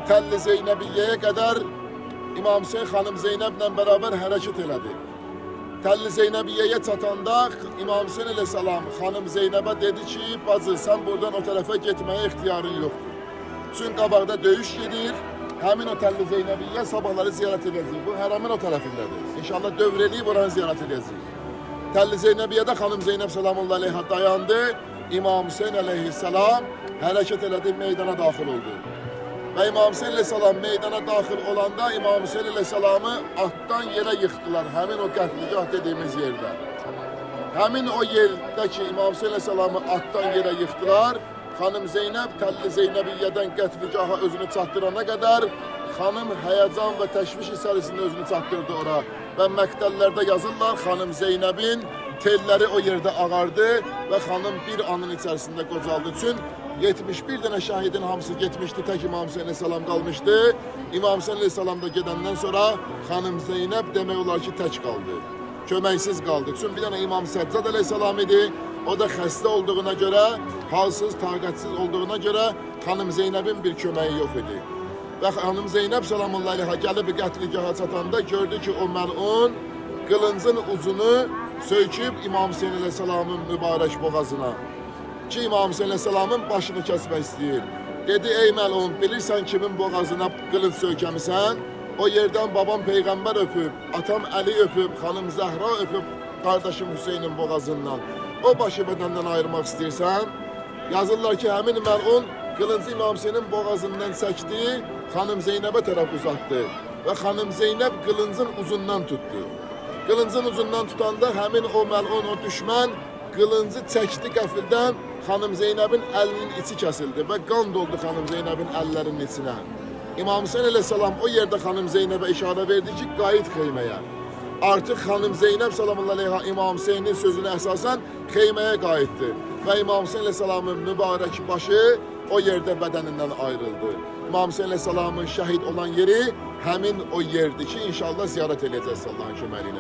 Təlli Zeynəbiyyəyə qədər İmam Hüseyin xanım Zeynəblə bərabər hərəkət elədi. Təlli Zeynəbiyyəyə çatanda İmam Hüseyin əleyhissalam xanım Zeynəbə dedi ki, bacı sən buradan o tərəfə getməyə ixtiyarın yoxdur. Çünki qabaqda döyüş gedir, həmin o Təlli Zeynəbiyyə sabahları ziyarət edəcək. Bu hərəmin o tərəfindədir. İnşallah dövr eləyib oranı ziyarət edəcək. Təlli Zeynəbiyyədə xanım Zeynəb salamullahi aleyhə dayandı. İmam Hüseyin əleyhissalam hərəkət elədi, meydana daxil oldu. Və İmam Hüseyin əleyhissalam meydana daxil olanda İmam Hüseyin əleyhissalamı atdan yerə yıxdılar, həmin o qətligah dediyimiz yerdə. Həmin o yerdə ki, İmam Hüseyin əleyhissalamı atdan yerə yıxdılar, xanım Zeynəb Təlli Zeynəbiyyədən qətligaha özünü çatdırana qədər xanım həyəcan və təşviş içərisində özünü çatdırdı ora. Və məktəllərdə yazırlar, xanım Zeynəbin telləri o yerdə ağardı və xanım bir anın içərisində qocaldı. Çünki 71 dənə şəhidin hamısı getmişdi, tək İmam Hüseyin əleyhissalam qalmışdı. İmam Hüseyin əleyhissalam da gedəndən sonra xanım Zeynəb demək olar ki, tək qaldı. Köməksiz qaldı. Çünki bir dənə İmam Səccad əleyhissalam idi. O da xəstə olduğuna görə, halsız, taqətsiz olduğuna görə xanım Zeynəbin bir köməyi yox idi. Və xanım Zeynəb salamullahi aleyhə gəlib qətligaha çatanda gördü ki, o məlun qılıncın ucunu söyküb İmam Hüseyin əleyhissalamın mübarək boğazına. Ki İmam Hüseyin əleyhissalamın başını kəsmək istəyir. Dedi, ey məlun, bilirsən kimin boğazına qılınc söykəmisən? O yerdən babam Peyğəmbər öpüb, atam Əli öpüb, xanım Zəhra öpüb, qardaşım Hüseynin boğazından. O başı bədəndən ayırmaq istəyirsən? Yazırlar ki, həmin məlun qılıncı İmam Hüseynin boğazından çəkdi, xanım Zeynəbə tərəf uzatdı. Və xanım Zeynəb qılıncın ucundan tutdu. Qılıncın ucundan tutanda həmin o məlun, o düşmən qılıncı çəkdi qəfildən, xanım Zeynəbin əlinin içi kəsildi və qan doldu xanım Zeynəbin əllərinin içinə. İmam Hüseyin əleyhissalam o yerdə xanım Zeynəbə işarə verdi ki, qayıt xeyməyə. Artıq xanım Zeynəb salamullahi aleyhə İmam Hüseynin sözünə əsasən xeyməyə qayıtdı. Və İmam Hüseyin əleyhissalamın mübarək başı o yerdə bədənindən ayrıldı. İmam Hüseyin əleyhissalamın şəhid olan yeri həmin o yerdir ki, inşallah ziyarət edəcəyiz Allahın köməyi ilə.